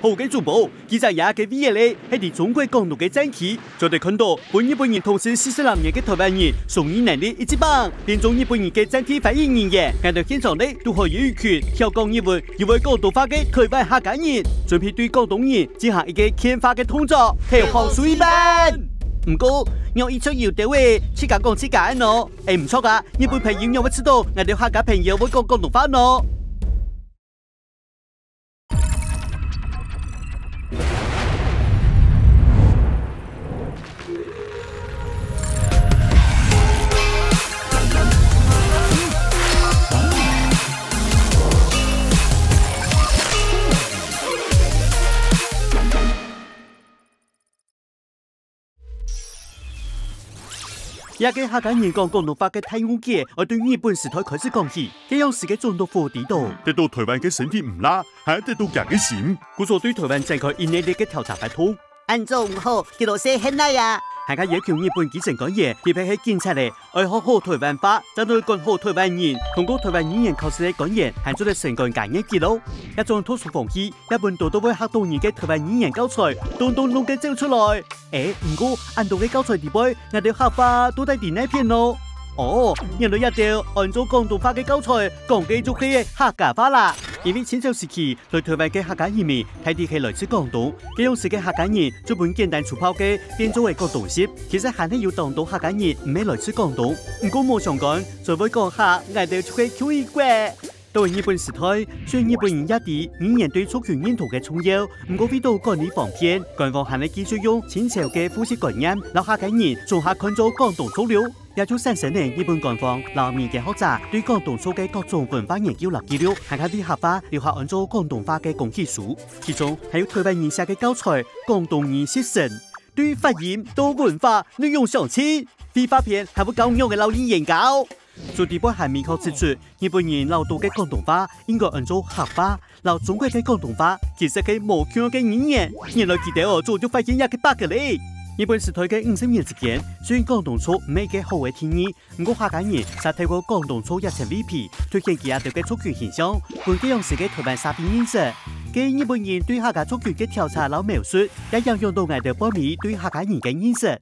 好嘅主播，記者也嘅 V 咧，係啲中國廣東嘅戰旗，就哋看到本日本人同時42年嘅台灣人，送醫能力一級棒，變種日本人嘅戰旗發言人員，睇到現場咧都可以有一群調講日文、又會廣東話嘅台灣客家人，準備對廣東人進行一個牽發嘅動作，係好水班。唔過，讓一出要到嘅，自家講自家咯，唔錯噶，日本朋友又會知道，我哋客家朋友會講廣東話咯。也嘅客家人講廣東話嘅泰語嘅，我對日本時代開始講起，這樣時嘅中毒貨地道，得到台灣嘅身體唔拉，還得到人嘅心。故所對台灣展開一系列嘅調查發通。安總好，幾多歲很耐呀？大家要求日本基層講嘢，特別係警察咧，愛學好台灣話，爭到講好台灣人，通過台灣語言考試嘅講嘢，係做得成功簡約記錄。一種特殊風氣，日本都會嚇到人嘅台灣語言教材，咚咚咚嘅走出來。唔過按到嘅教材地位，我哋客話都喺電影片咯。哦，原來一定按照廣東話嘅教材，講嘅就係客家話啦。因為清朝時期，來台灣嘅客家移民，大抵係來自廣東，這樣時嘅客家人就本簡單粗暴嘅變作為廣東式。其實還係有當到客家人唔係來自廣東，唔過冇相干，就會講下我哋就係超異國。到日本時代，雖然日本人一啲語言對族群認同嘅重要，唔過為到管理方便，官方還係繼續用清朝嘅膚色觀念，讓客家人從下看做廣東粗料。也就產生了日本官方讓民間學者對廣東書嘅各種文化研究立記錄，還有啲客家留下按照廣東話嘅公啟書，其中還有台灣人寫嘅教材《廣東人寫成》，對發音、到文化內容詳細，非法片還會教育嘅老人研究。做地波還明確指出，日本人老多嘅廣東話應該按照客話，老中國嘅廣東話其實係冇強嘅語言。原來記得我早就發現一個 bug 咧。日本時代嘅50年之間，雖然廣東粗唔係嘅好嘅天意，唔過客家人實透過廣東粗一層 VP，推薦其他嘅族群現象，本這樣時嘅台灣沙邊認識。嘅日本人對客家族群嘅調查老描述，也影響到我哋保密對客家人嘅認識。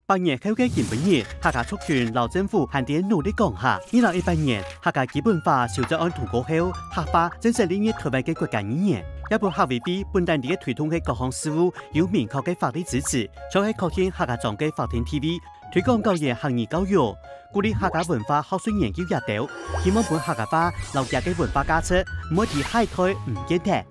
8年後嘅日本人，客家族群老政府還點努力講下。2018年，客家基本法修正案通過後，客話正式列入台灣嘅國家語言。日本客委會本當地嘅推動嘅各項事務有明確嘅法律支持，就係確定客家莊嘅法庭 TV 推廣教育行業教育，鼓勵客家文化學術研究入道，希望本客家話留下嘅文化價值唔會被害退唔見停。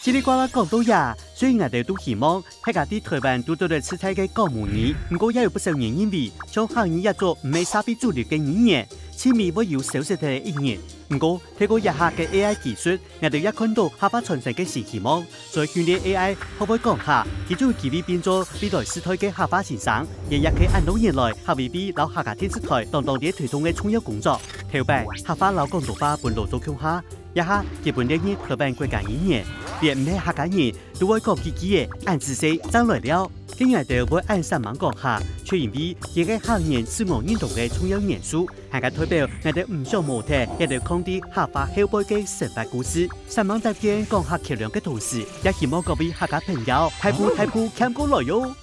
嘰里呱啦講到呀，雖然我哋都希望客家啲台灣都做到出彩嘅講母語，不過也有不少人認為將行業一做唔係沙比主流嘅語言，前面會有少少嘅意義。不過透過日下嘅 AI 技術，我哋一看到客家傳承嘅新希望，所以訓練 AI 可唔可以講下，佢就會機會變做未來時代嘅客家先生，亦可以按到原來客委會老客家電視台當地推動嘅重要工作。頭擺客家老廣東話本路做強下，一下基本列入台灣國家語言，連唔係客家人都會講自己嘅按字勢爭來了。今日就會按上網講下，卻因為一個行業自我認同嘅重要元素，係個代表我哋唔想模特，亦都抗啲客家後輩嘅神話故事。上網特別講下橋樑嘅同時，也希望各位客家朋友太步看過來喲。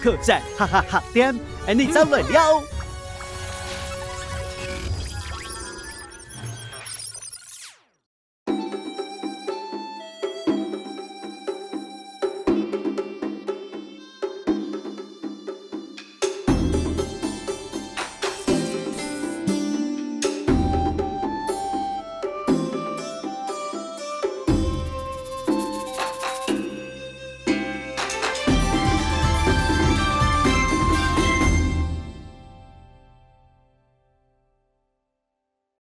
可在哈哈哈店，你走來了。